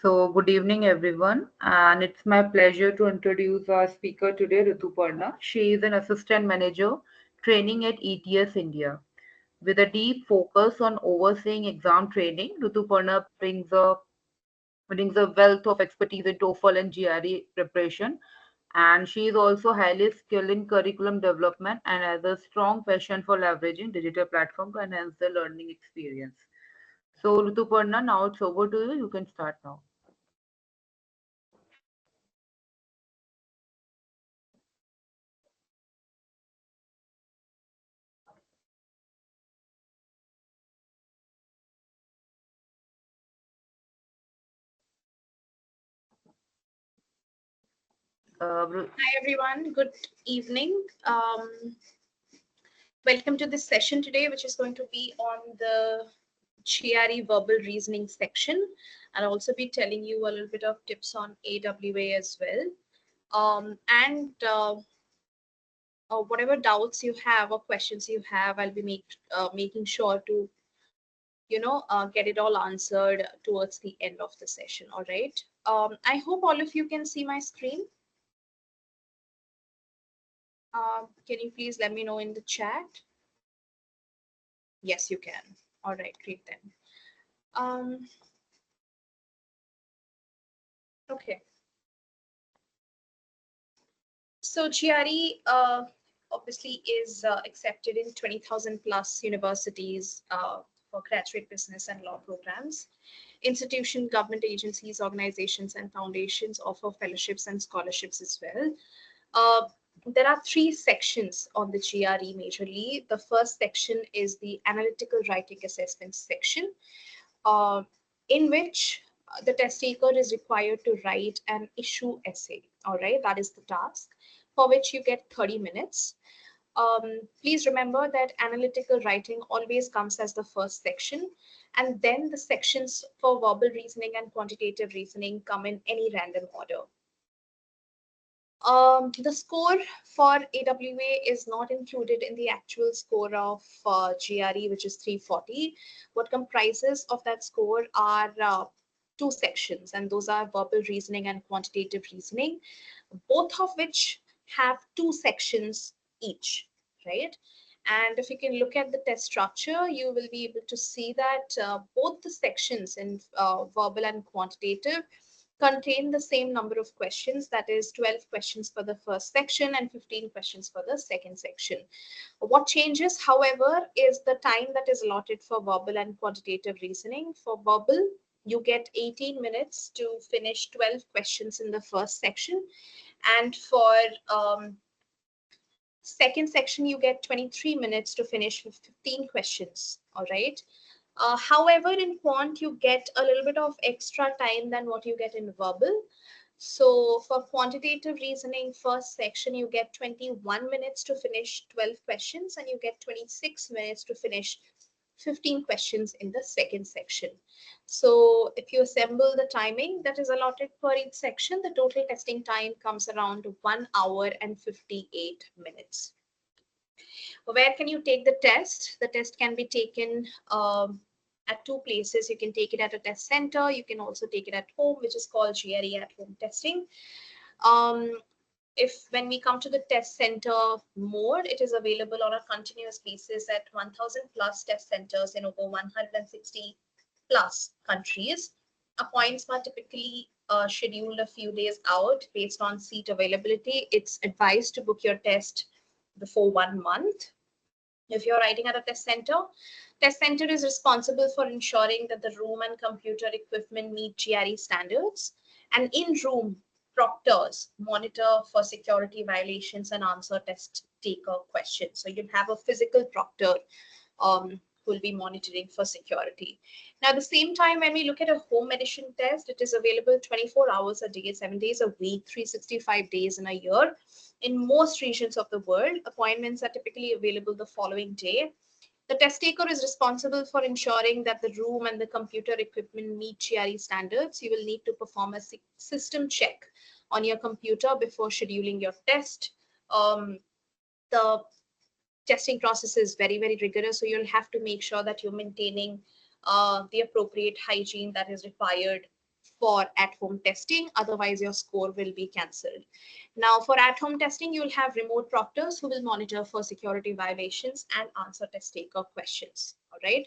Good evening, everyone, and it's my pleasure to introduce our speaker today, Rutuparna. She is an assistant manager training at ETS India. With a deep focus on overseeing exam training, Rutuparna brings a wealth of expertise in TOEFL and GRE preparation, and she is also highly skilled in curriculum development and has a strong passion for leveraging digital platform to enhance the learning experience. So, Rutuparna, now it's over to you. You can start now. Hi everyone, good evening. Welcome to this session today, which is going to be on the GRE verbal reasoning section. I'll also be telling you a little bit of tips on AWA as well. Whatever doubts you have or questions you have, I'll be making sure to get it all answered towards the end of the session. All right. I hope all of you can see my screen. Can you please let me know in the chat? Yes, you can. All right, great then. Okay. So GRE obviously is accepted in 20,000 plus universities for graduate business and law programs. Institutions, government agencies, organizations, and foundations offer fellowships and scholarships as well. There are three sections on the GRE majorly. The first section is the analytical writing assessment section, uh, in which the test taker is required to write an issue essay. All right, that is the task for which you get 30 minutes. Please remember that analytical writing always comes as the first section, and then the sections for verbal reasoning and quantitative reasoning come in any random order. The score for AWA is not included in the actual score of GRE, which is 340. What comprises of that score are two sections, and those are verbal reasoning and quantitative reasoning, both of which have two sections each, right? And if you can look at the test structure, you will be able to see that both the sections in verbal and quantitative contain the same number of questions, that is 12 questions for the first section and 15 questions for the second section. What changes, however, is the time that is allotted for verbal and quantitative reasoning. For verbal, you get 18 minutes to finish 12 questions in the first section, and for second section, you get 23 minutes to finish 15 questions. All right. However, in quant, you get a little bit of extra time than what you get in verbal. So for quantitative reasoning, first section, you get 21 minutes to finish 12 questions, and you get 26 minutes to finish 15 questions in the second section. So if you assemble the timing that is allotted for each section, the total testing time comes around 1 hour and 58 minutes. Where can you take the test? The test can be taken at two places. You can take it at a test center. You can also take it at home, which is called GRE at home testing. If when we come to the test center mode, it is available on a continuous basis at 1,000 plus test centers in over 160 plus countries. Appointments are typically scheduled a few days out based on seat availability. It's advised to book your test before 1 month. If you're writing at a test center is responsible for ensuring that the room and computer equipment meet GRE standards, and in-room proctors monitor for security violations and answer test taker questions. So you'll have a physical proctor who will be monitoring for security. Now, at the same time, when we look at a home medicine test, it is available 24 hours a day, 7 days a week, 365 days in a year. In most regions of the world, appointments are typically available the following day. The test taker is responsible for ensuring that the room and the computer equipment meet GRE standards. You will need to perform a system check on your computer before scheduling your test. The testing process is very, very rigorous, so you'll have to make sure that you're maintaining the appropriate hygiene that is required for at-home testing. Otherwise, your score will be cancelled. Now, for at-home testing, you'll have remote proctors who will monitor for security violations and answer test taker questions. All right.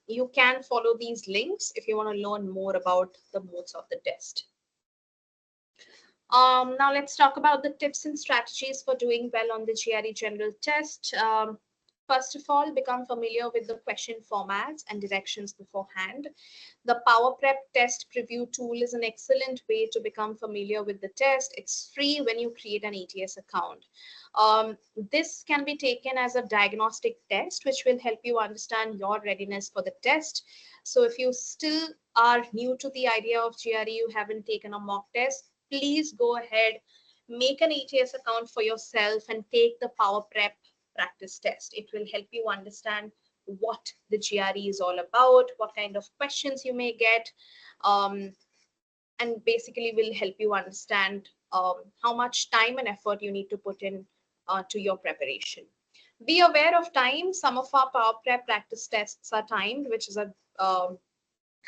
You can follow these links if you want to learn more about the modes of the test. Now let's talk about the tips and strategies for doing well on the GRE general test. First of all, become familiar with the question formats and directions beforehand. The Power Prep test preview tool is an excellent way to become familiar with the test. It's free when you create an ETS account. This can be taken as a diagnostic test, which will help you understand your readiness for the test. So if you still are new to the idea of GRE, you haven't taken a mock test, please go ahead, make an ETS account for yourself and take the Power Prep practice test. It will help you understand what the GRE is all about, what kind of questions you may get, and basically will help you understand how much time and effort you need to put in to your preparation. Be aware of time. Some of our Power Prep practice tests are timed, which is a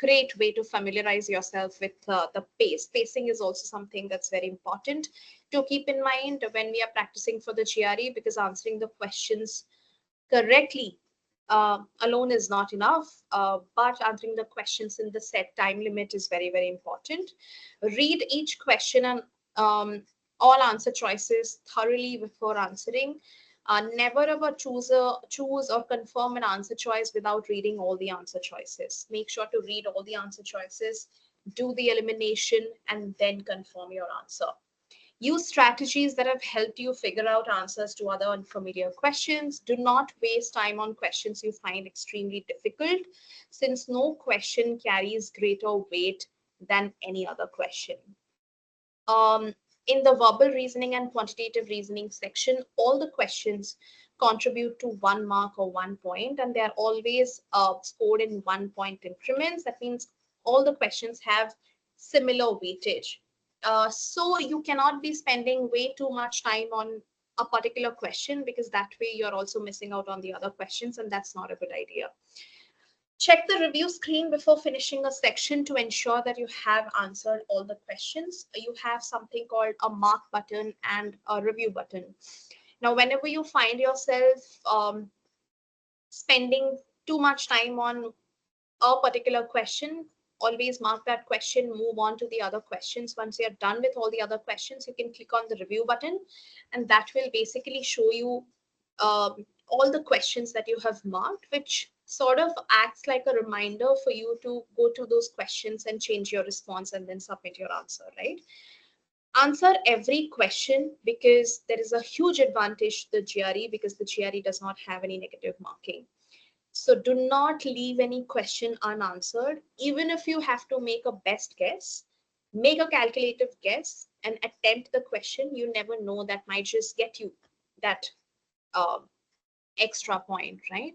great way to familiarize yourself with the pace. Pacing is also something that's very important to keep in mind when we are practicing for the GRE, because answering the questions correctly alone is not enough, but answering the questions in the set time limit is very, very important. Read each question and all answer choices thoroughly before answering. Never ever choose or confirm an answer choice without reading all the answer choices. Make sure to read all the answer choices, do the elimination, and then confirm your answer. Use strategies that have helped you figure out answers to other unfamiliar questions. Do not waste time on questions you find extremely difficult, since no question carries greater weight than any other question. In the verbal reasoning and quantitative reasoning section, all the questions contribute to 1 mark or 1 point, and they are always scored in 1 point increments. That means all the questions have similar weightage. So you cannot be spending way too much time on a particular question, because that way you're also missing out on the other questions, and that's not a good idea. Check the review screen before finishing a section to ensure that you have answered all the questions. You have something called a mark button and a review button. Now, whenever you find yourself spending too much time on a particular question, always mark that question, move on to the other questions. Once you're done with all the other questions, you can click on the review button, and that will basically show you all the questions that you have marked, which sort of acts like a reminder for you to go to those questions and change your response and then submit your answer, right? Answer every question, because there is a huge advantage to the GRE, because the GRE does not have any negative marking. So do not leave any question unanswered. Even if you have to make a best guess, make a calculative guess and attempt the question. You never know, that might just get you that extra point, right?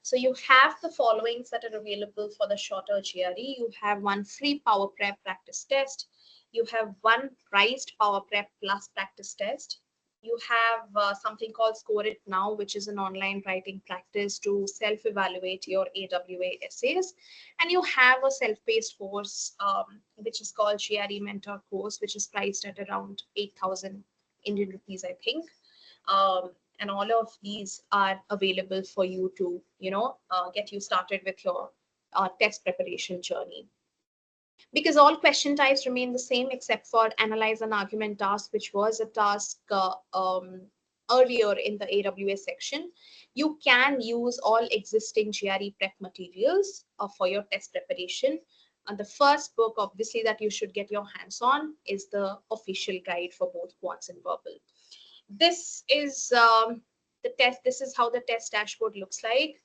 So you have the followings that are available for the shorter GRE. You have one free Power Prep practice test. You have one priced Power Prep plus practice test. You have something called Score It Now, which is an online writing practice to self-evaluate your AWA essays. And you have a self-paced course, which is called GRE Mentor course, which is priced at around 8,000 Indian rupees, I think. And all of these are available for you to, get you started with your test preparation journey. Because all question types remain the same except for analyze an argument task, which was a task earlier in the AWA section. You can use all existing GRE prep materials for your test preparation. And the first book, obviously, that you should get your hands on is the official guide for both quants and verbal. This is the test. This is how the test dashboard looks like.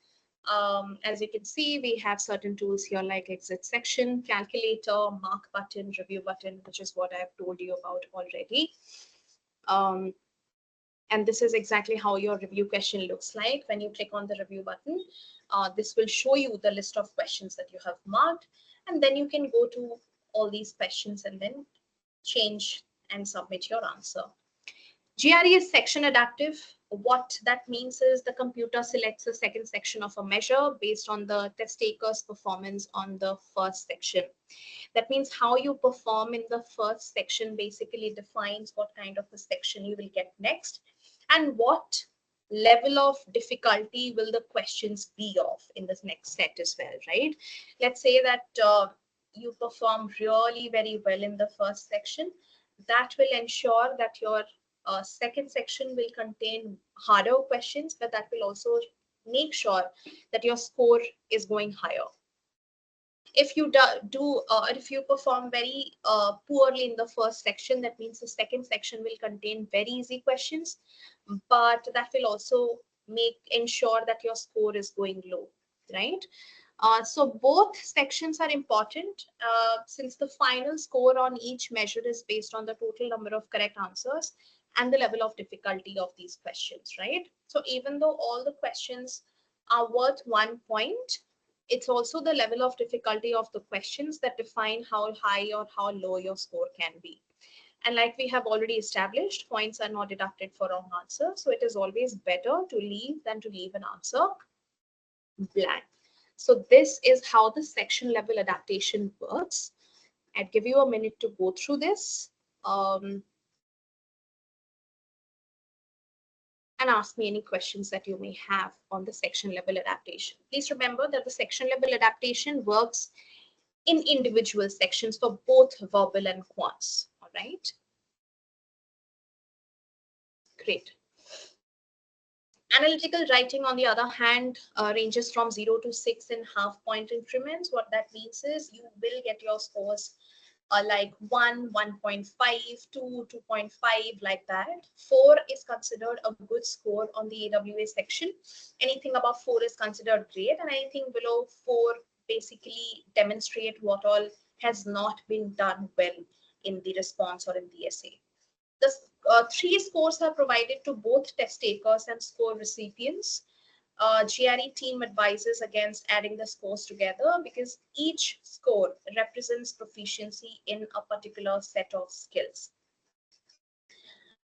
As you can see, we have certain tools here like exit section, calculator, mark button, review button, which is what I've told you about already. And this is exactly how your review question looks like. When you click on the review button, this will show you the list of questions that you have marked, and then you can go to all these questions and then change and submit your answer. GRE is section adaptive. What that means is the computer selects a second section of a measure based on the test taker's performance on the first section. That means how you perform in the first section basically defines what kind of a section you will get next and what level of difficulty will the questions be of in this next set as well, right? Let's say that you perform really very well in the first section. That will ensure that your second section will contain harder questions, but that will also make sure that your score is going higher. If you if you perform very poorly in the first section, that means the second section will contain very easy questions, but that will also ensure that your score is going low, right? So both sections are important since the final score on each measure is based on the total number of correct answers and the level of difficulty of these questions, right? So even though all the questions are worth 1 point, it's also the level of difficulty of the questions that define how high or how low your score can be. And like we have already established, points are not deducted for wrong answer. So it is always better to leave than to leave an answer blank. So this is how the section level adaptation works. I'd give you a minute to go through this and ask me any questions that you may have on the section level adaptation. Please remember that the section level adaptation works in individual sections for both verbal and quants. All right. Great. Analytical writing, on the other hand, ranges from 0 to 6.5 point increments. What that means is you will get your scores like 1, 1.5, 2, 2.5, like that. 4 is considered a good score on the AWA section. Anything above 4 is considered great, and anything below 4 basically demonstrate what all has not been done well in the response or in the essay. The 3 scores are provided to both test takers and score recipients. GRE team advises against adding the scores together because each score represents proficiency in a particular set of skills.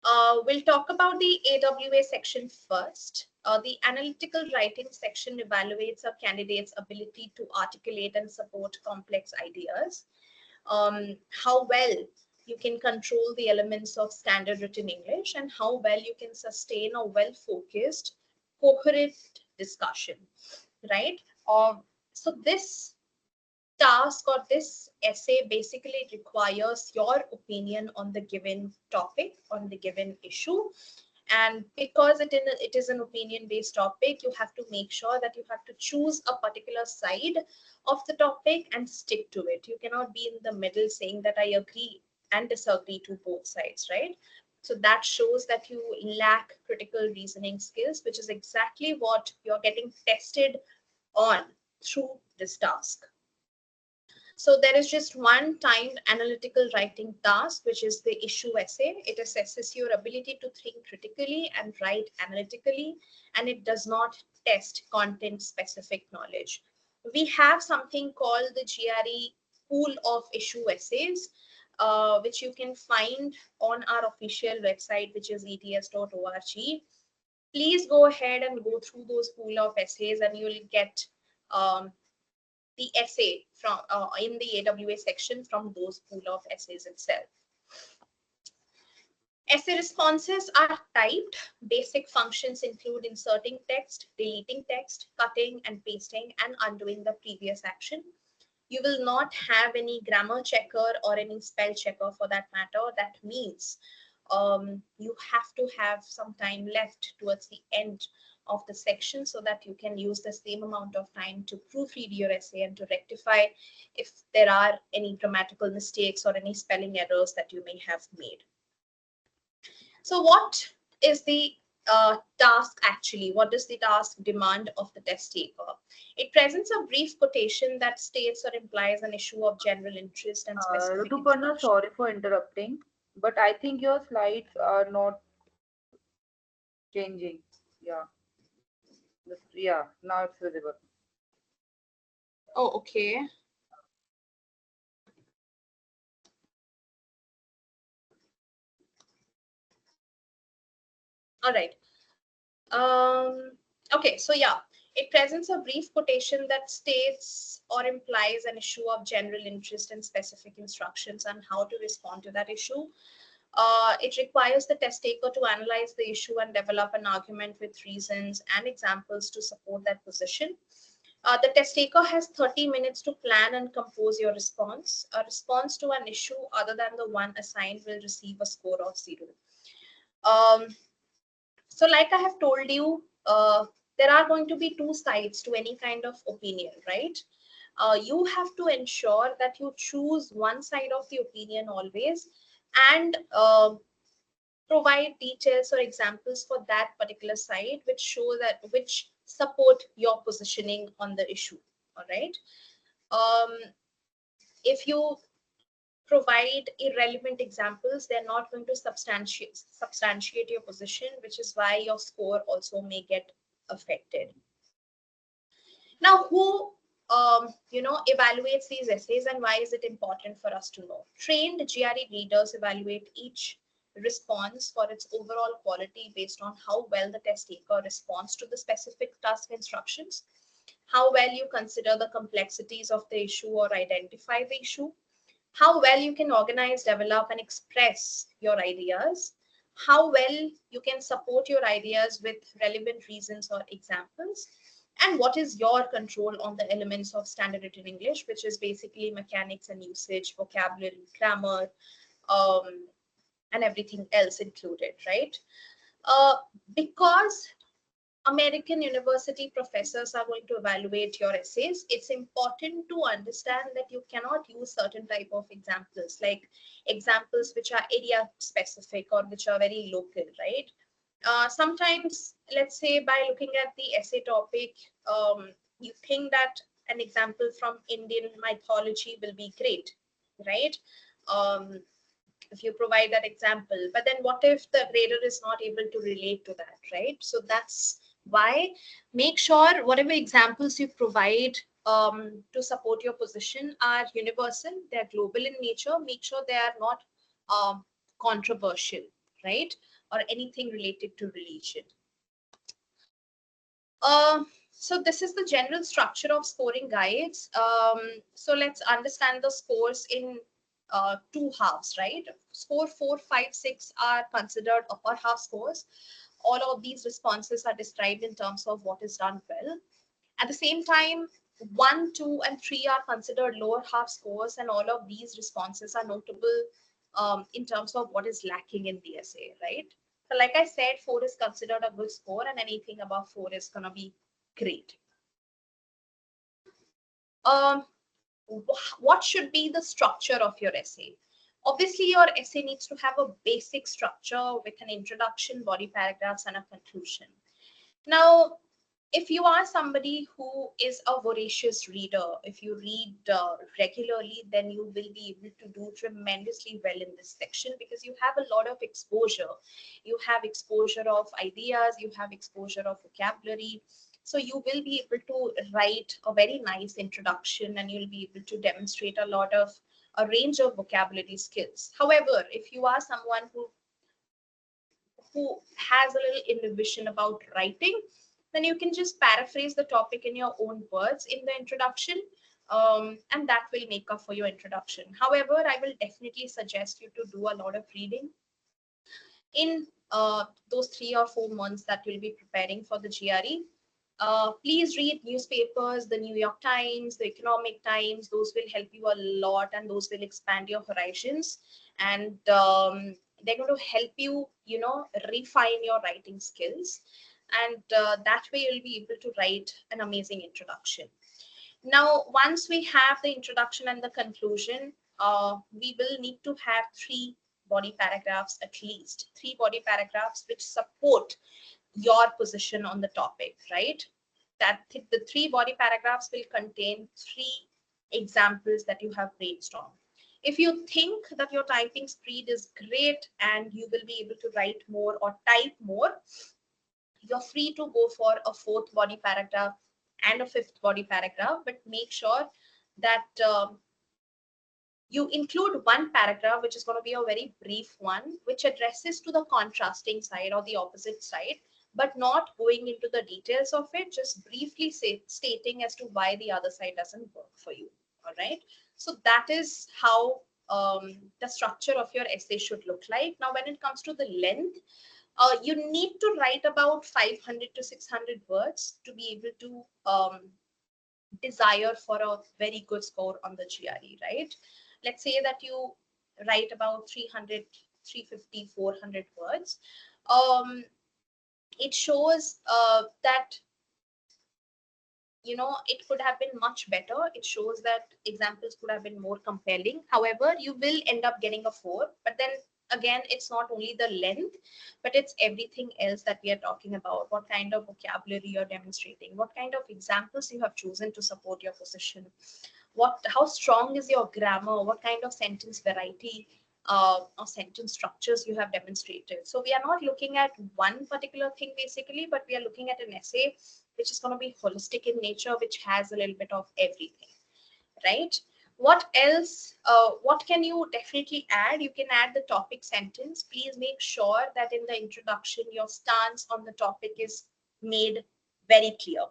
We'll talk about the AWA section first. The analytical writing section evaluates a candidate's ability to articulate and support complex ideas. How well you can control the elements of standard written English and how well you can sustain a well-focused, coherent discussion, right? So this task or this essay basically requires your opinion on the given topic, on the given issue. And because it is an opinion-based topic, you have to make sure that you have to choose a particular side of the topic and stick to it. You cannot be in the middle saying that I agree and disagree to both sides, right? So that shows that you lack critical reasoning skills, which is exactly what you're getting tested on through this task. So there is just one timed analytical writing task, which is the issue essay. It assesses your ability to think critically and write analytically, and it does not test content-specific knowledge. We have something called the GRE pool of issue essays, which you can find on our official website, which is ets.org. Please go ahead and go through those pool of essays, and you'll get the essay from in the AWA section from those pool of essays itself. Essay responses are typed. Basic functions include inserting text, deleting text, cutting and pasting, and undoing the previous action. You will not have any grammar checker or any spell checker for that matter. That means you have to have some time left towards the end of the section so that you can use the same amount of time to proofread your essay and to rectify if there are any grammatical mistakes or any spelling errors that you may have made. So what is the task actually? What does the task demand of the test taker? It presents a brief quotation that states or implies an issue of general interest and specific Rutuparna, information. sorry for interrupting, but I think your slides are not changing. Yeah, yeah, now it's visible. Oh, okay. All right. Okay, so yeah, it presents a brief quotation that states or implies an issue of general interest and specific instructions on how to respond to that issue. It requires the test taker to analyze the issue and develop an argument with reasons and examples to support that position. The test taker has 30 minutes to plan and compose your response. A response to an issue other than the one assigned will receive a score of 0. Um, so, like I have told you, there are going to be two sides to any kind of opinion, right? You have to ensure that you choose one side of the opinion always, and provide details or examples for that particular side which support your positioning on the issue. All right. um, if you provide irrelevant examples, they're not going to substantiate your position, which is why your score also may get affected. Now, who evaluates these essays, and why is it important for us to know? Trained GRE readers evaluate each response for its overall quality based on how well the test taker responds to the specific task instructions, how well you consider the complexities of the issue or identify the issue, how well you can organize, develop, and express your ideas, how well you can support your ideas with relevant reasons or examples, and what is your control on the elements of standard written English, which is basically mechanics and usage, vocabulary, grammar, um, and everything else included, right? Uh, because American university professors are going to evaluate your essays, it's important to understand that you cannot use certain type of examples, like examples which are area specific or which are very local, right? Sometimes, let's say, by looking at the essay topic, you think that an example from Indian mythology will be great, right? Um, if you provide that example, but then what if the grader is not able to relate to that, right? So that's why make sure whatever examples you provide to support your position are universal, they're global in nature. Make sure they are not controversial, right? Or anything related to religion. So this is the general structure of scoring guides. So let's understand the scores in two halves, right? Score 4, 5, 6 are considered upper half scores. All of these responses are described in terms of what is done well. At the same time, 1, 2, and 3 are considered lower half scores, and all of these responses are notable in terms of what is lacking in the essay, right? So, like I said, 4 is considered a good score, and anything above 4 is going to be great. Um, what should be the structure of your essay? Obviously, your essay needs to have a basic structure with an introduction, body paragraphs, and a conclusion. Now, if you are somebody who is a voracious reader, if you read regularly, then you will be able to do tremendously well in this section because you have a lot of exposure. You have exposure of ideas, you have exposure of vocabulary. So you will be able to write a very nice introduction, and you'll be able to demonstrate a range of vocabulary skills. However, if you are someone who has a little inhibition about writing, then you can just paraphrase the topic in your own words in the introduction, and that will make up for your introduction. However, I will definitely suggest you to do a lot of reading in those 3 or 4 months that you'll be preparing for the GRE. Please read newspapers, the New York Times, the Economic Times. Those will help you a lot, and those will expand your horizons. And they're going to help you, refine your writing skills. And that way you'll be able to write an amazing introduction. Now, once we have the introduction and the conclusion, we will need to have 3 body paragraphs, at least 3 body paragraphs which support your position on the topic, right? That the 3 body paragraphs will contain 3 examples that you have brainstormed. If you think that your typing speed is great and you will be able to write more or type more, you're free to go for a 4th body paragraph and a 5th body paragraph, but make sure that you include one paragraph, which is going to be a very brief one, which addresses to the contrasting side or the opposite side, but not going into the details of it, just briefly stating as to why the other side doesn't work for you. All right. So that is how the structure of your essay should look like. Now, when it comes to the length, you need to write about 500 to 600 words to be able to desire for a very good score on the GRE, right? Let's say that you write about 300, 350, 400 words. It shows that it could have been much better. It shows that examples could have been more compelling. However, you will end up getting a 4, but then again, it's not only the length, but it's everything else that we are talking about. What kind of vocabulary you're demonstrating, what kind of examples you have chosen to support your position, how strong is your grammar, what kind of sentence variety or sentence structures you have demonstrated. So we are not looking at one particular thing basically, but we are looking at an essay which is going to be holistic in nature, which has a little bit of everything, right? What else? What can you definitely add? You can add the topic sentence. Please make sure that in the introduction, your stance on the topic is made very clear,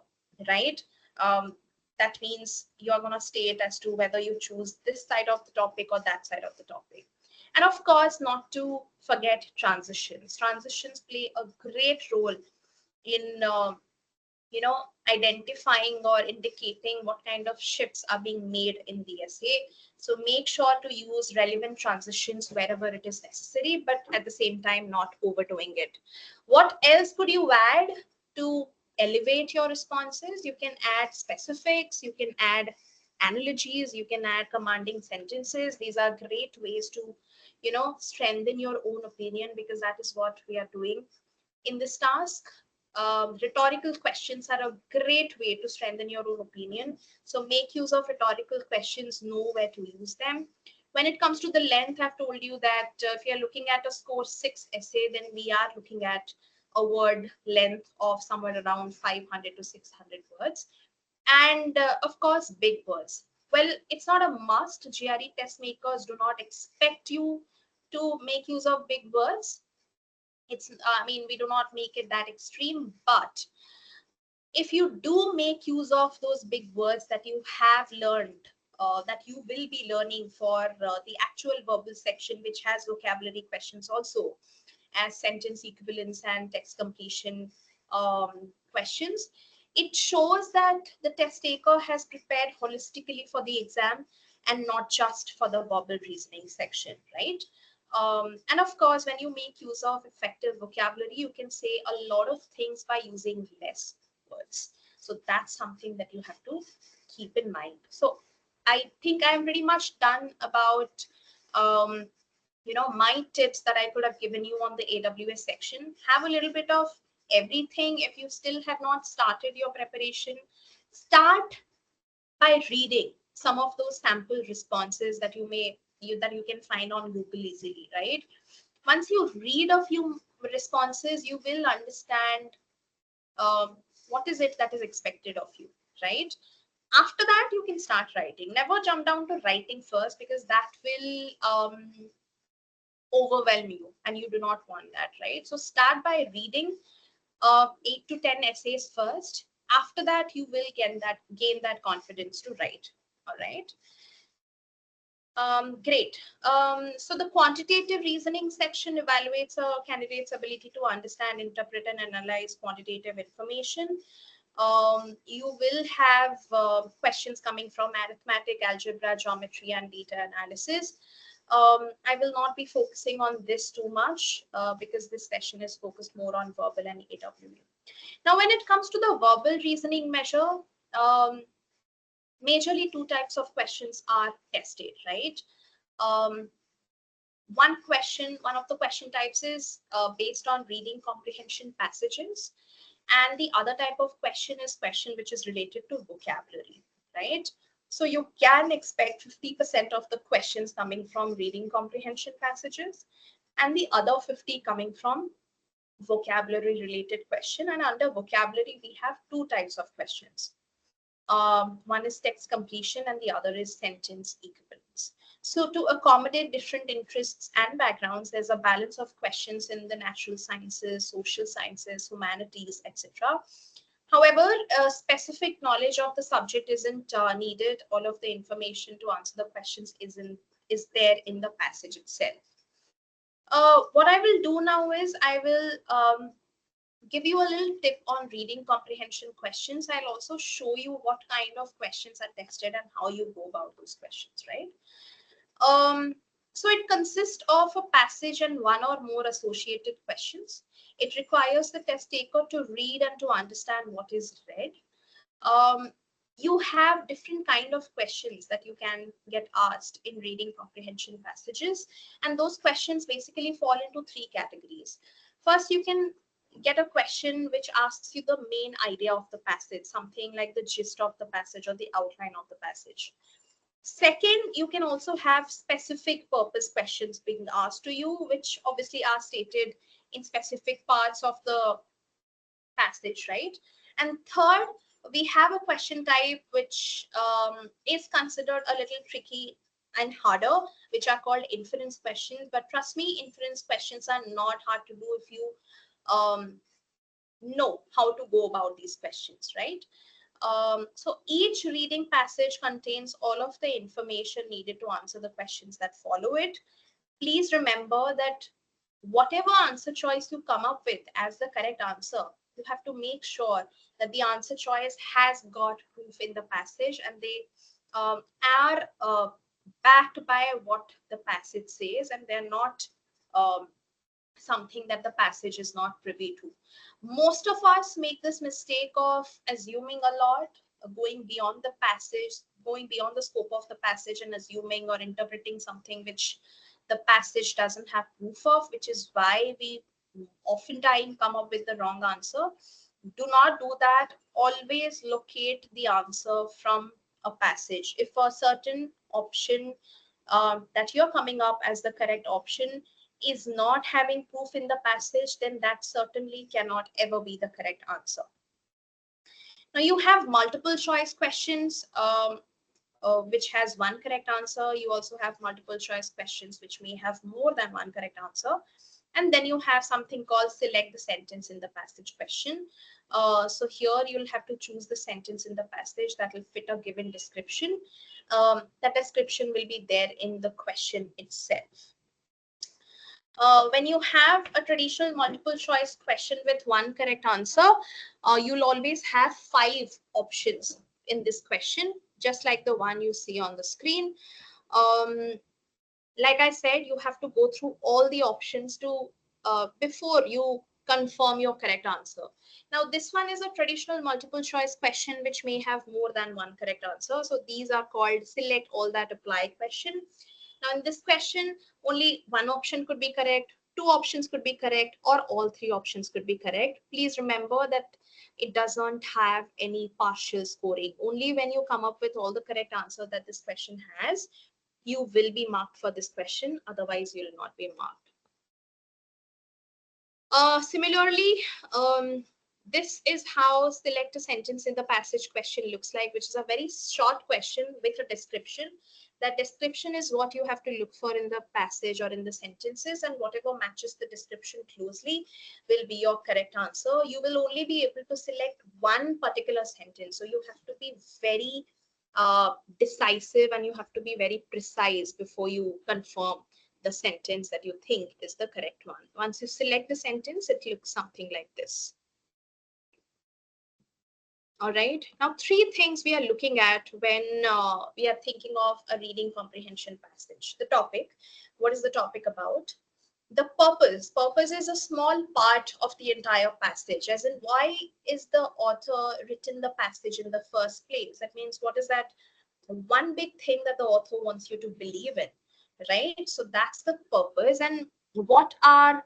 right? Um, that means you're going to state as to whether you choose this side of the topic or that side of the topic. And of course, not to forget transitions. Transitions play a great role in identifying or indicating what kind of shifts are being made in the essay. So make sure to use relevant transitions wherever it is necessary, but at the same time not overdoing it. What else could you add to elevate your responses? You can add specifics, you can add analogies, you can add commanding sentences. These are great ways to strengthen your own opinion, because that is what we are doing in this task. Rhetorical questions are a great way to strengthen your own opinion. So make use of rhetorical questions, know where to use them. When it comes to the length, I've told you that if you're looking at a score 6 essay, then we are looking at a word length of somewhere around 500 to 600 words. And of course, big words. Well, it's not a must. GRE test makers do not expect you to make use of big words. We do not make it that extreme, but if you do make use of those big words that you have learned, that you will be learning for the actual verbal section, which has vocabulary questions also, as sentence equivalence and text completion questions, it shows that the test taker has prepared holistically for the exam and not just for the verbal reasoning section, right? And of course, when you make use of effective vocabulary, you can say a lot of things by using less words. So that's something that you have to keep in mind. So I think I'm pretty much done about my tips that I could have given you on the AWS section. Have a little bit of everything. If you still have not started your preparation, start by reading some of those sample responses that you can find on Google easily, right? Once you read a few responses, you will understand um, what is it that is expected of you, right? After that, you can start writing. Never jump down to writing first, because that will overwhelm you, and you do not want that, right? So start by reading 8 to 10 essays first. After that, you will gain that confidence to write. All right. Great. So the quantitative reasoning section evaluates a candidate's ability to understand, interpret, and analyze quantitative information. You will have questions coming from arithmetic, algebra, geometry, and data analysis. I will not be focusing on this too much because this session is focused more on verbal and AWE. Now, when it comes to the verbal reasoning measure, majorly two types of questions are tested, right? Um, one of the question types is based on reading comprehension passages, and the other type of question is question which is related to vocabulary, right? So you can expect 50% of the questions coming from reading comprehension passages, and the other 50 coming from vocabulary related question. And under vocabulary, we have two types of questions. One is text completion and the other is sentence equivalence. So to accommodate different interests and backgrounds, there's a balance of questions in the natural sciences, social sciences, humanities, etc. However, specific knowledge of the subject isn't needed. All of the information to answer the questions is there in the passage itself. What I will do now is I will give you a little tip on reading comprehension questions. I'll also show you what kind of questions are tested and how you go about those questions, right? So it consists of a passage and one or more associated questions. It requires the test taker to read and to understand what is read. Um, you have different kind of questions that you can get asked in reading comprehension passages, and those questions basically fall into three categories. First, you can get a question which asks you the main idea of the passage, something like the gist of the passage or the outline of the passage. Second, you can also have specific purpose questions being asked to you, which obviously are stated in specific parts of the passage, right? And third, we have a question type which is considered a little tricky and harder, which are called inference questions. But trust me, inference questions are not hard to do if you um, know how to go about these questions, right? So each reading passage contains all of the information needed to answer the questions that follow it. Please remember that whatever answer choice you come up with as the correct answer, you have to make sure that the answer choice has got proof in the passage, and they are backed by what the passage says, and they're not um, something that the passage is not privy to. Most of us make this mistake of assuming a lot, going beyond the passage, going beyond the scope of the passage, and assuming or interpreting something which the passage doesn't have proof of, which is why we oftentimes come up with the wrong answer. Do not do that. Always locate the answer from a passage. If a certain option that you're coming up as the correct option is not having proof in the passage, then that certainly cannot ever be the correct answer. Now you have multiple choice questions, which has one correct answer. You also have multiple choice questions which may have more than one correct answer. And then you have something called select the sentence in the passage question. So here you'll have to choose the sentence in the passage that will fit a given description. That description will be there in the question itself. When you have a traditional multiple choice question with one correct answer, you'll always have 5 options in this question, just like the one you see on the screen. Like I said, you have to go through all the options to before you confirm your correct answer. Now, this one is a traditional multiple choice question which may have more than one correct answer. So these are called select all that apply question. Now, in this question, only one option could be correct, 2 options could be correct, or all 3 options could be correct. Please remember that it doesn't have any partial scoring. Only when you come up with all the correct answer that this question has, you will be marked for this question. Otherwise, you will not be marked. Similarly, this is how select a sentence in the passage question looks like, which is a very short question with a description. That description is what you have to look for in the passage or in the sentences, and whatever matches the description closely will be your correct answer. You will only be able to select one particular sentence. So you have to be very decisive, and you have to be very precise before you confirm the sentence that you think is the correct one. Once you select the sentence, it looks something like this. All right. Now, 3 things we are looking at when we are thinking of a reading comprehension passage. The topic. What is the topic about? The purpose. Purpose is a small part of the entire passage, as in why is the author written the passage in the first place? That means what is that one big thing that the author wants you to believe in, right? So that's the purpose. And what are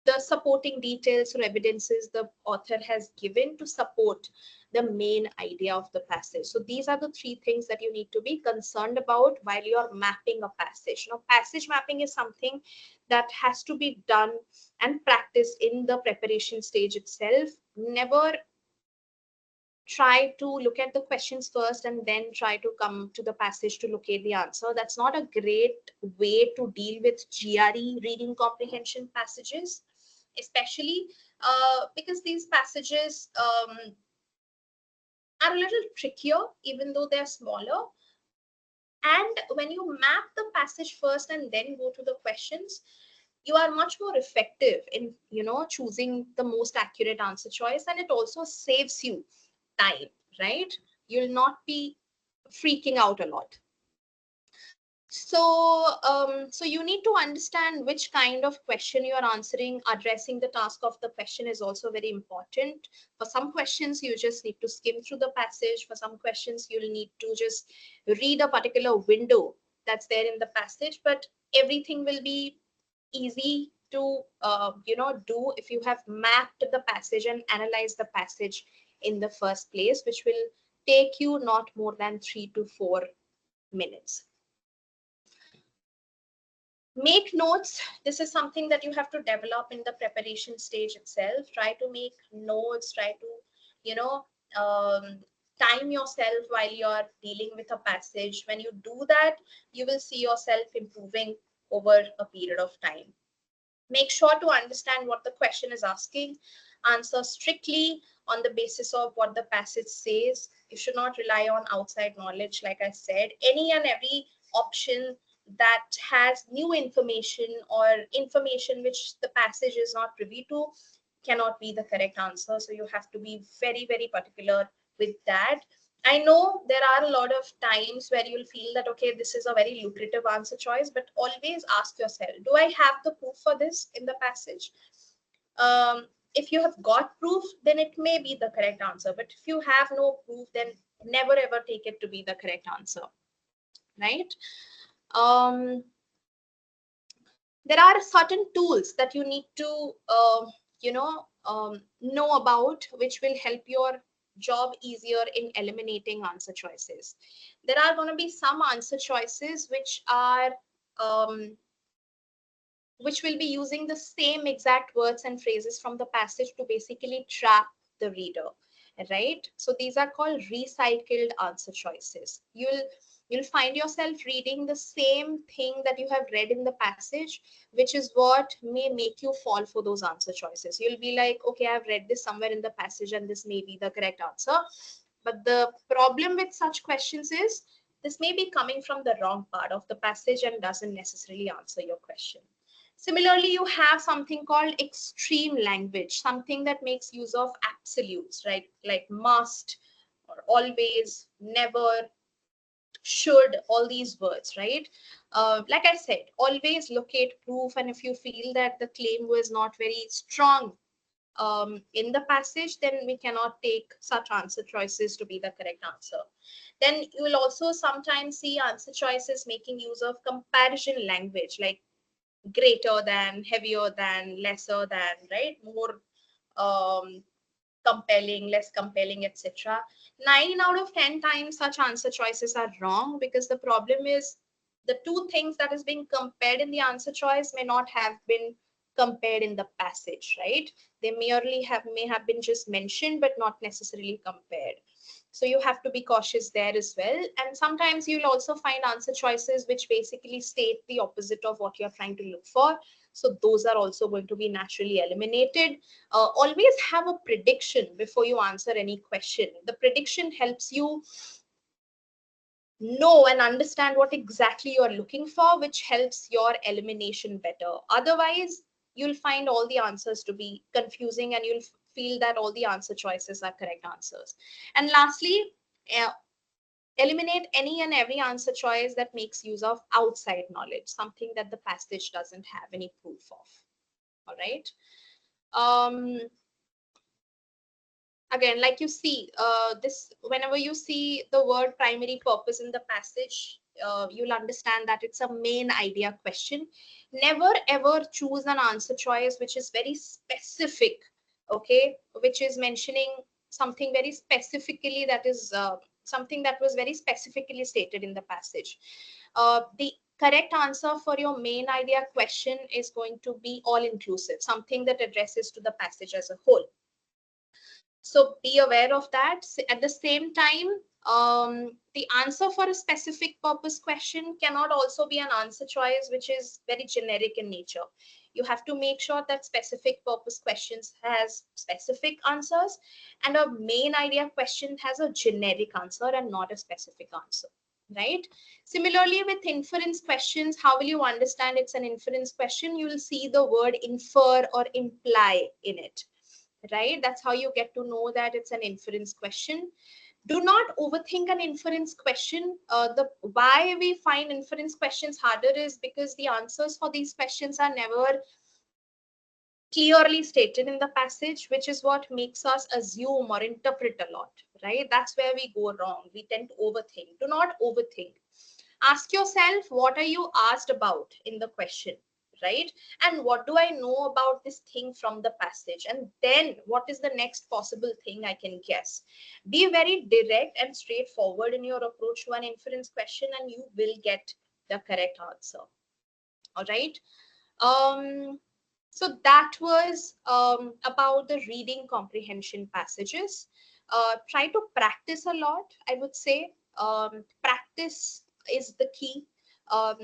the supporting details or evidences the author has given to support the main idea of the passage? So these are the 3 things that you need to be concerned about while you're mapping a passage. Now, passage mapping is something that has to be done and practiced in the preparation stage itself. Never try to look at the questions first and then try to come to the passage to locate the answer. That's not a great way to deal with GRE reading comprehension passages, especially because these passages are a little trickier, even though they're smaller. And when you map the passage first and then go to the questions, you are much more effective in, choosing the most accurate answer choice, and it also saves you time, right? You'll not be freaking out a lot. So you need to understand which kind of question you are answering. Addressing the task of the question is also very important. For some questions, you just need to skim through the passage. For some questions, you'll need to just read a particular window that's there in the passage, but everything will be easy to do if you have mapped the passage and analyzed the passage in the first place, which will take you not more than 3 to 4 minutes. Make notes. This is something that you have to develop in the preparation stage itself. Try to make notes, try to time yourself while you're dealing with a passage. When you do that, you will see yourself improving over a period of time. Make sure to understand what the question is asking. Answer strictly on the basis of what the passage says. You should not rely on outside knowledge. Like I said, any and every option that has new information or information which the passage is not privy to cannot be the correct answer. So you have to be very, very particular with that. I know there are a lot of times where you'll feel that, okay, this is a very lucrative answer choice, but always ask yourself, do I have the proof for this in the passage? If you have got proof, then it may be the correct answer. But if you have no proof, then never ever take it to be the correct answer, right? There are certain tools that you need to, know about, which will help your job easier in eliminating answer choices. There are going to be some answer choices which will be using the same exact words and phrases from the passage to basically trap the reader, right? So these are called recycled answer choices. You'll find yourself reading the same thing that you have read in the passage, which is what may make you fall for those answer choices. You'll be like, okay, I've read this somewhere in the passage and this may be the correct answer. But the problem with such questions is this may be coming from the wrong part of the passage and doesn't necessarily answer your question. Similarly, you have something called extreme language, something that makes use of absolutes, right? Like must or always, never, should, all these words, right? Like I said, always locate proof. And if you feel that the claim was not very strong in the passage, then we cannot take such answer choices to be the correct answer. Then you will also sometimes see answer choices making use of comparison language, like greater than, heavier than, lesser than, right? More compelling, less compelling, etc. 9 out of 10 times such answer choices are wrong, because the problem is the two things that is being compared in the answer choice may not have been compared in the passage, right? They merely may have been just mentioned but not necessarily compared. So you have to be cautious there as well. And sometimes you'll also find answer choices which basically state the opposite of what you're trying to look for. So those are also going to be naturally eliminated. Always have a prediction before you answer any question. The prediction helps you know and understand what exactly you're looking for, which helps your elimination better. Otherwise, you'll find all the answers to be confusing and you'll feel that all the answer choices are correct answers. And lastly, eliminate any and every answer choice that makes use of outside knowledge, something that the passage doesn't have any proof of. All right. Again, like you see, this whenever you see the word primary purpose in the passage, you'll understand that it's a main idea question. Never ever choose an answer choice which is very specific, okay, which is mentioning something very specifically, that is something that was very specifically stated in the passage. The correct answer for your main idea question is going to be all inclusive, something that addresses to the passage as a whole. So be aware of that. At the same time, the answer for a specific purpose question cannot also be an answer choice which is very generic in nature. You have to make sure that specific purpose questions has specific answers, and a main idea question has a generic answer and not a specific answer, right? Similarly, with inference questions, how will you understand it's an inference question? You will see the word infer or imply in it, right? That's how you get to know that it's an inference question. Do not overthink an inference question. The why we find inference questions harder is because the answers for these questions are never clearly stated in the passage, which is what makes us assume or interpret a lot, right? That's where we go wrong. We tend to overthink. Do not overthink. Ask yourself, what are you asked about in the question, right? And what do I know about this thing from the passage? And then what is the next possible thing I can guess? Be very direct and straightforward in your approach to an inference question, and you will get the correct answer. All right. So that was about the reading comprehension passages. Try to practice a lot, I would say. Practice is the key. Um,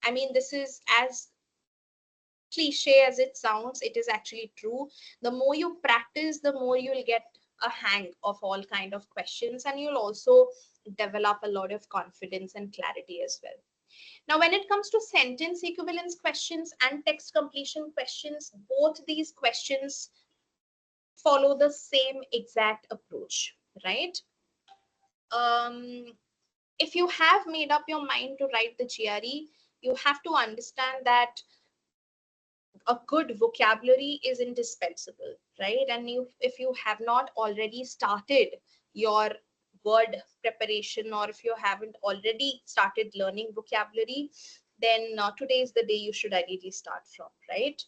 I mean, this is as cliche as it sounds, it is actually true. The more you practice, the more you'll get a hang of all kind of questions, and you'll also develop a lot of confidence and clarity as well. Now, when it comes to sentence equivalence questions and text completion questions, both these questions follow the same exact approach, right? Um, if you have made up your mind to write the GRE, you have to understand that a good vocabulary is indispensable, right? And if you have not already started your word preparation, or if you haven't already started learning vocabulary, then today is the day you should ideally start from, right?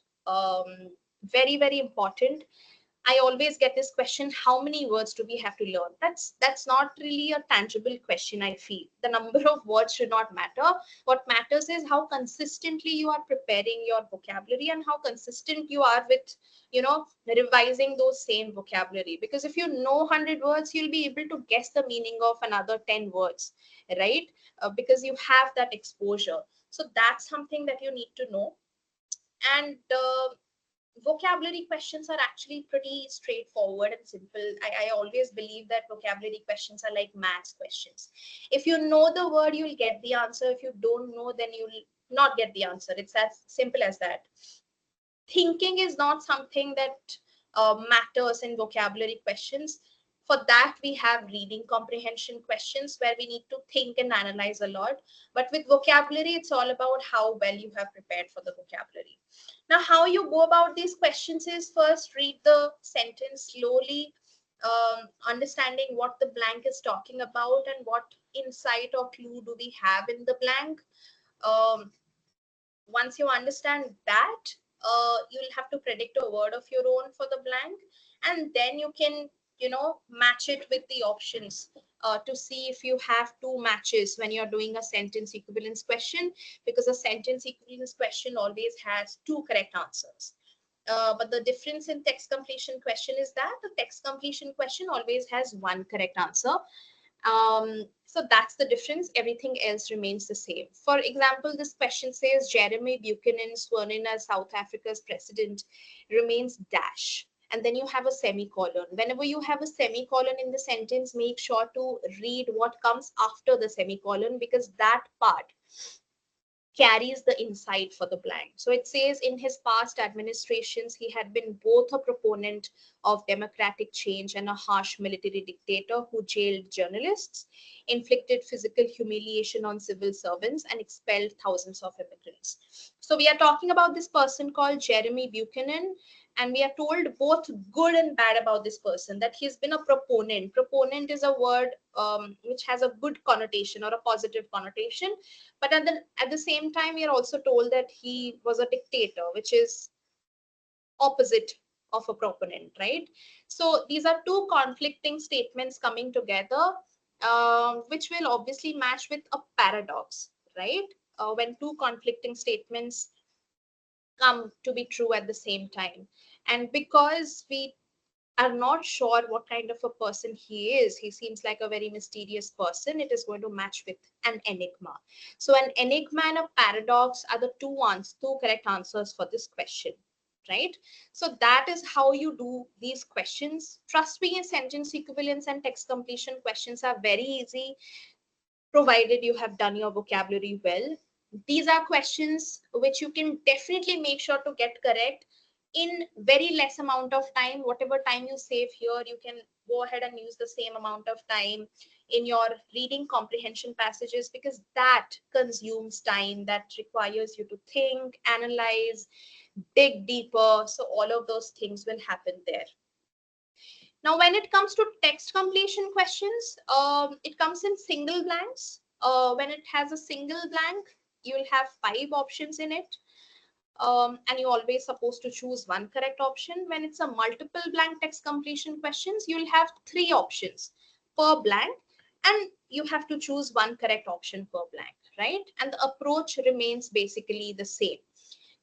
Very, very important. I always get this question, how many words do we have to learn? That's not really a tangible question, I feel. The number of words should not matter. What matters is how consistently you are preparing your vocabulary and how consistent you are with, revising those same vocabulary. Because if you know 100 words, you'll be able to guess the meaning of another 10 words, right? Because you have that exposure. So that's something that you need to know. And vocabulary questions are actually pretty straightforward and simple. I always believe that vocabulary questions are like maths questions. If you know the word, you'll get the answer. If you don't know, then you'll not get the answer. It's as simple as that. Thinking is not something that matters in vocabulary questions. For that, we have reading comprehension questions where we need to think and analyze a lot. But with vocabulary, it's all about how well you have prepared for the vocabulary. Now, how you go about these questions is first read the sentence slowly, understanding what the blank is talking about and what insight or clue do we have in the blank. Um, Once you understand that, you'll have to predict a word of your own for the blank, and then you can match it with the options to see if you have two matches when you're doing a sentence equivalence question, because a sentence equivalence question always has two correct answers. But the difference in text completion question is that the text completion question always has one correct answer. So that's the difference. Everything else remains the same. For example, this question says Jeremy Buchanan, sworn in as South Africa's president, remains dash. And then you have a semicolon. Whenever you have a semicolon in the sentence, make sure to read what comes after the semicolon, because that part carries the insight for the blank. So it says in his past administrations, he had been both a proponent of democratic change and a harsh military dictator who jailed journalists, inflicted physical humiliation on civil servants, and expelled thousands of immigrants. So we are talking about this person called Jeremy Buchanan, and we are told both good and bad about this person, that he's been a proponent. Proponent is a word which has a good connotation or a positive connotation, but at the same time, we are also told that he was a dictator, which is opposite of a proponent, right? So these are two conflicting statements coming together, which will obviously match with a paradox, right? When two conflicting statements come to be true at the same time. And because we are not sure what kind of a person he is, he seems like a very mysterious person, it is going to match with an enigma. So an enigma and a paradox are the two correct answers for this question, right? So that is how you do these questions. Trust me, sentence equivalence and text completion questions are very easy, provided you have done your vocabulary well. These are questions which you can definitely make sure to get correct in very less amount of time. Whatever time you save here, you can go ahead and use the same amount of time in your reading comprehension passages, because that consumes time, that requires you to think, analyze, dig deeper. So all of those things will happen there. Now, when it comes to text completion questions, it comes in single blanks. When it has a single blank, you will have 5 options in it. And you're always supposed to choose one correct option. When it's a multiple blank text completion questions, you'll have 3 options per blank, and you have to choose one correct option per blank, right? And the approach remains basically the same.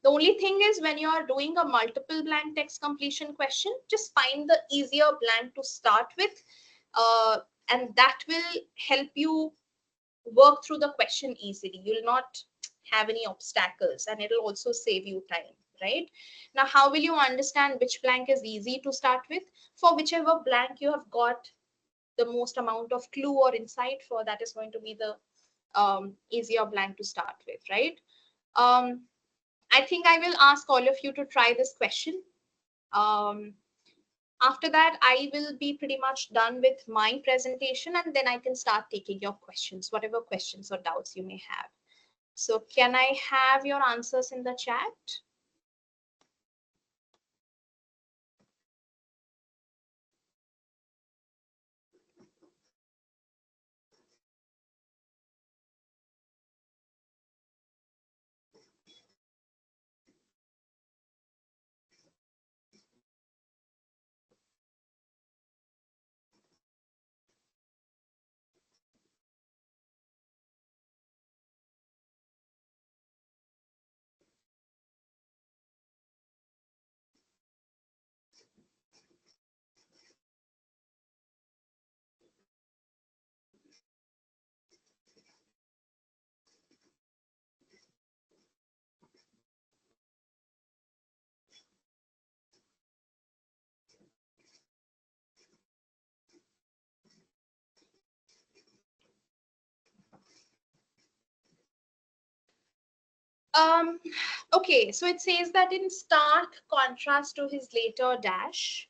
The only thing is, when you are doing a multiple blank text completion question, just find the easier blank to start with, uh, and that will help you work through the question easily. You'll not have any obstacles, and it'll also save you time, right? Now, how will you understand which blank is easy to start with? For whichever blank you have got the most amount of clue or insight for, that is going to be the easier blank to start with, right? Um, I think I will ask all of you to try this question. Um, After that, I will be pretty much done with my presentation, and then I can start taking your questions, whatever questions or doubts you may have. So can I have your answers in the chat? Um, okay, so it says that in stark contrast to his later dash,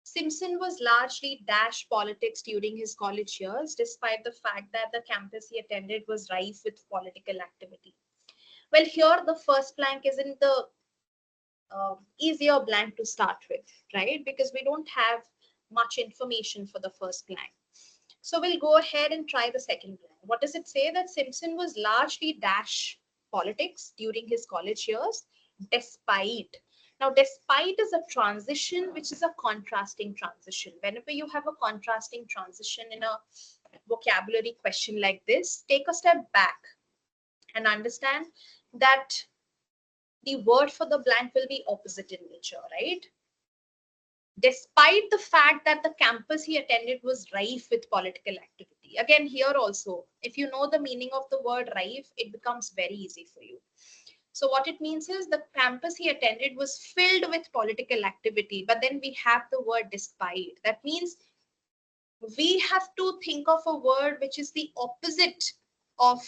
Simpson was largely dash politics during his college years, despite the fact that the campus he attended was rife with political activity. Well, here the first blank is in the easier blank to start with, right? Because we don't have much information for the first blank. So we'll go ahead and try the second blank. What does it say? That Simpson was largely dash politics during his college years, despite. Now, despite is a transition, which is a contrasting transition. Whenever you have a contrasting transition in a vocabulary question like this, take a step back and understand that the word for the blank will be opposite in nature, right? Despite the fact that the campus he attended was rife with political activity. Again, here also, if you know the meaning of the word rife, it becomes very easy for you. So what it means is the campus he attended was filled with political activity, but then we have the word despite. That means we have to think of a word which is the opposite of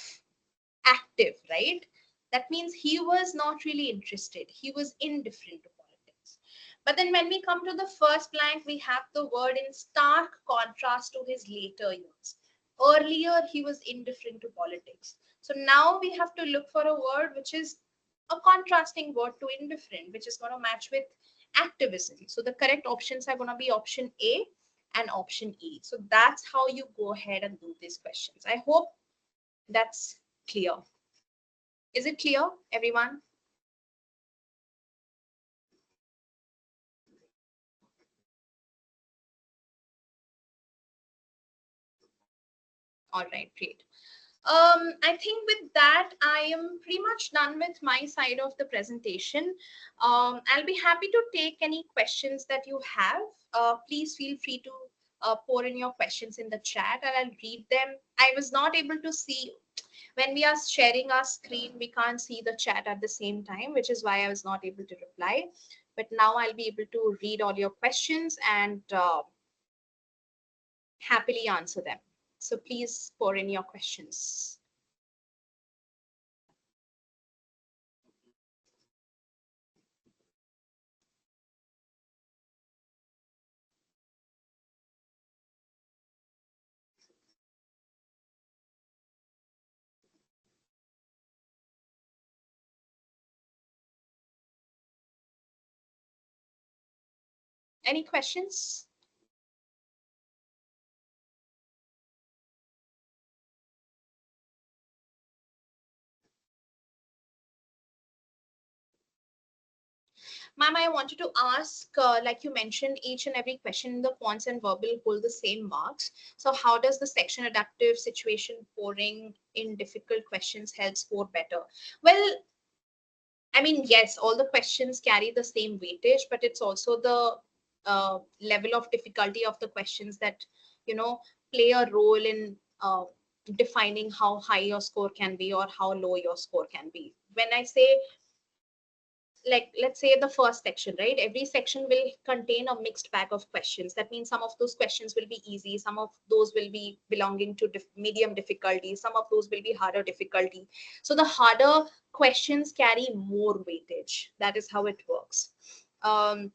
active, right? That means he was not really interested. He was indifferent to politics. But then when we come to the first blank, we have the word in stark contrast to his later years. Earlier, he was indifferent to politics. So now we have to look for a word which is a contrasting word to indifferent, which is going to match with activism. So the correct options are going to be option A and option E. So that's how you go ahead and do these questions. I hope that's clear. Is it clear, everyone? All right, great. I think with that, I am pretty much done with my side of the presentation. I'll be happy to take any questions that you have. please feel free to pour in your questions in the chat and I'll read them. I was not able to see when we are sharing our screen, we can't see the chat at the same time, which is why I was not able to reply. But now I'll be able to read all your questions and happily answer them. So please pour in your questions. Any questions? Ma'am, I wanted to ask, like you mentioned, each and every question in the quants and verbal hold the same marks. So how does the section adaptive situation pouring in difficult questions help score better? Well, I mean, yes, all the questions carry the same weightage, but it's also the level of difficulty of the questions that, you know, play a role in defining how high your score can be or how low your score can be. When I say, like, let's say the first section, right? Every section will contain a mixed bag of questions. That means some of those questions will be easy, some of those will be belonging to medium difficulty, some of those will be harder difficulty. So the harder questions carry more weightage. That is how it works. um,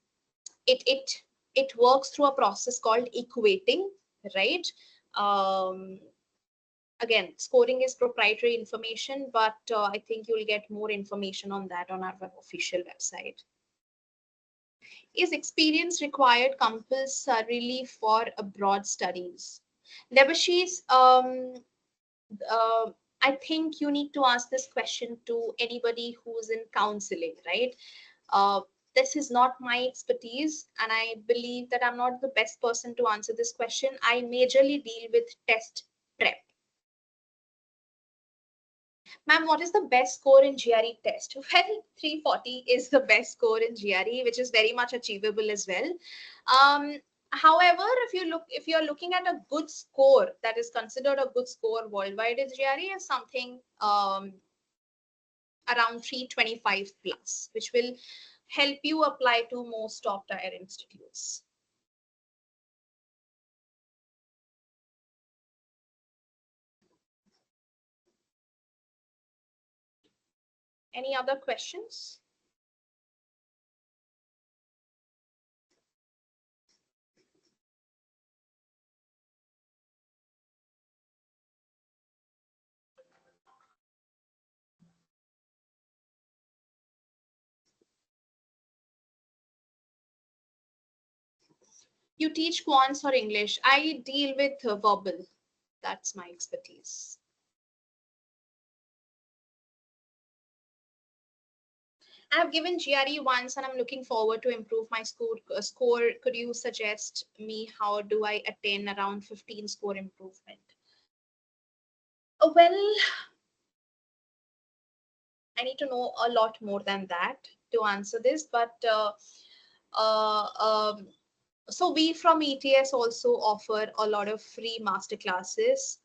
it it it works through a process called equating, right? um, Again, scoring is proprietary information, but I think you'll get more information on that on our official website. Is experience required compulsorily for abroad studies? Debashis, I think you need to ask this question to anybody who's in counseling, right? Uh, this is not my expertise, and I believe that I'm not the best person to answer this question. I majorly deal with test prep. Ma'am, what is the best score in GRE test? Well, 340 is the best score in GRE, which is very much achievable as well. However, if you're looking at a good score that is considered a good score worldwide in GRE, is something around 325 plus, which will help you apply to most top tier institutes. Any other questions? You teach quants or English? I deal with verbal. That's my expertise. I've given GRE once and I'm looking forward to improve my score. Could you suggest me how do I attain around 15 score improvement? Well, I need to know a lot more than that to answer this, but uh, um, so we from ETS also offer a lot of free master classes.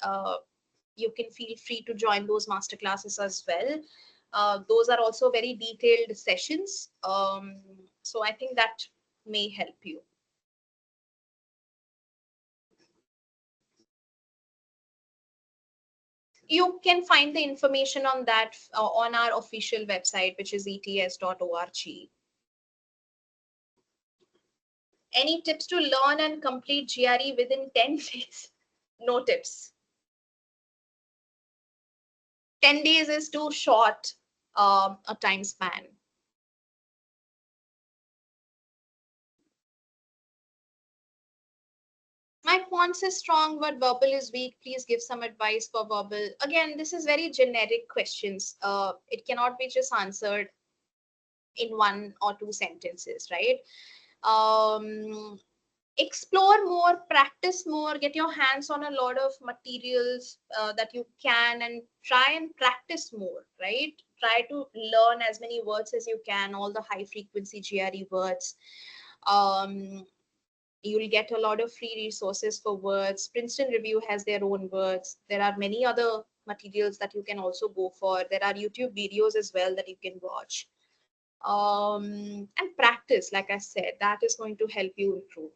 You can feel free to join those master classes as well. Those are also very detailed sessions. So I think that may help you. You can find the information on that on our official website, which is ets.org. Any tips to learn and complete GRE within 10 days? No tips. 10 days is too short a time span. My quants is strong, but verbal is weak. Please give some advice for verbal. Again, this is very generic questions. It cannot be just answered in one or two sentences, right? Explore more, practice more, get your hands on a lot of materials that you can, and try and practice more, right? Try to learn as many words as you can, all the high frequency GRE words. Um, You'll get a lot of free resources for words. Princeton Review has their own words. There are many other materials that you can also go for. There are YouTube videos as well that you can watch. And practice, like I said, that is going to help you improve.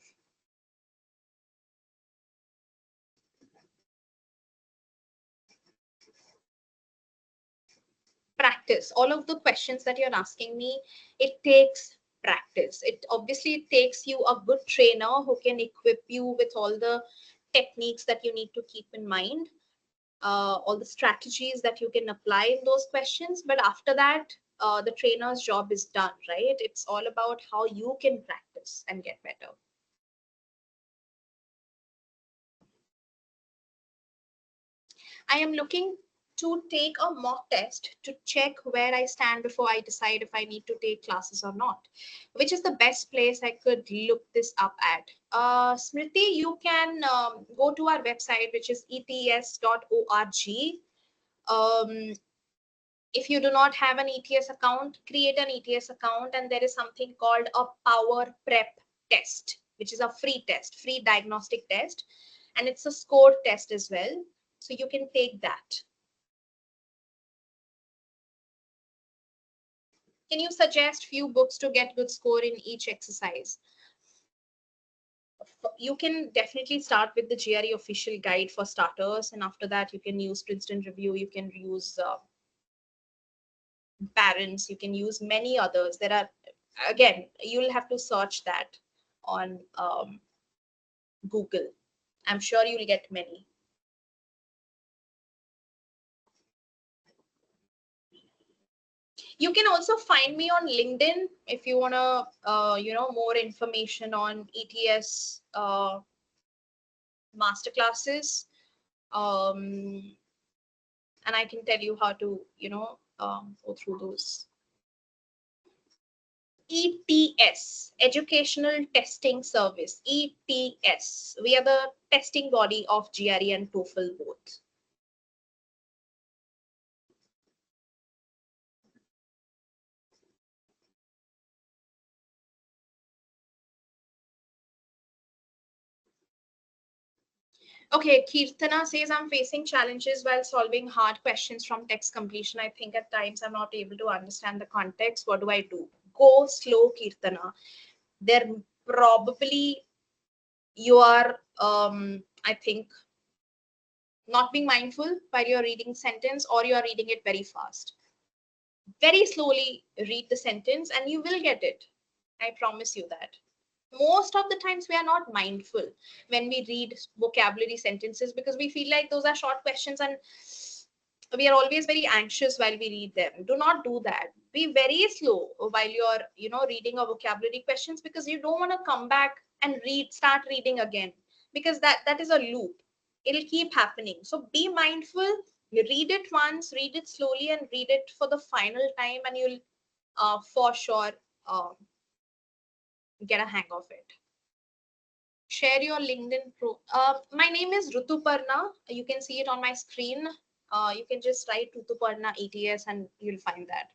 Practice all of the questions that you're asking me. It takes practice. It obviously takes you a good trainer who can equip you with all the techniques that you need to keep in mind, all the strategies that you can apply in those questions. But after that, the trainer's job is done, right? It's all about how you can practice and get better. I am looking to take a mock test to check where I stand before I decide if I need to take classes or not. Which is the best place I could look this up at? Smriti, you can go to our website, which is ets.org. Um, if you do not have an ETS account, create an ETS account, and there is something called a power prep test, which is a free test, free diagnostic test, and it's a score test as well. So you can take that. Can you suggest few books to get good score in each exercise? You can definitely start with the GRE official guide for starters, and after that you can use Princeton Review, you can use Parents, you can use many others. There are, again, you'll have to search that on Google. I'm sure you'll get many. You can also find me on LinkedIn if you want to, more information on ETS master classes. And I can tell you how to, go through those. ETS, Educational Testing Service, ETS. We are the testing body of GRE and TOEFL both. Okay, Kirtana says, I'm facing challenges while solving hard questions from text completion. I think at times I'm not able to understand the context. What do I do? Go slow, Kirtana. There probably you are, I think, not being mindful while you're reading sentence, or you're reading it very fast. Very slowly read the sentence and you will get it. I promise you that. Most of the times we are not mindful when we read vocabulary sentences because we feel like those are short questions and we are always very anxious while we read them. Do not do that. Be very slow while you're, reading a vocabulary questions, because you don't want to come back and start reading again, because that is a loop. It'll keep happening. So be mindful. You read it once, read it slowly, and read it for the final time, and you'll for sure get a hang of it. Share your LinkedIn pro. My name is Rutuparna. You can see it on my screen. You can just write Rutuparna ETS and you'll find that.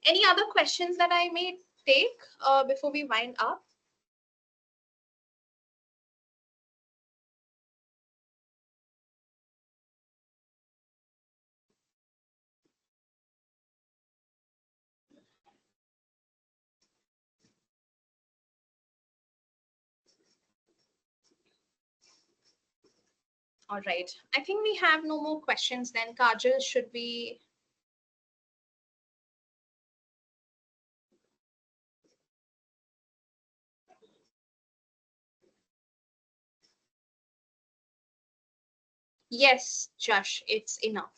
Any other questions that I may take before we wind up? All right. I think we have no more questions then. Kajal, should we? Yes, Josh, it's enough.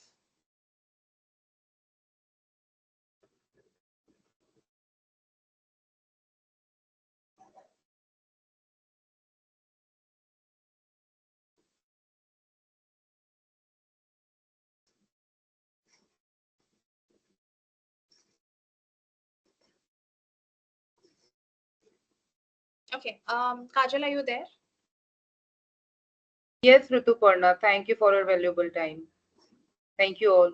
Okay. Kajal, are you there? Yes, Rutuparna, thank you for your valuable time. Thank you all.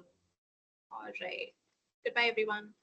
All right. Goodbye, everyone.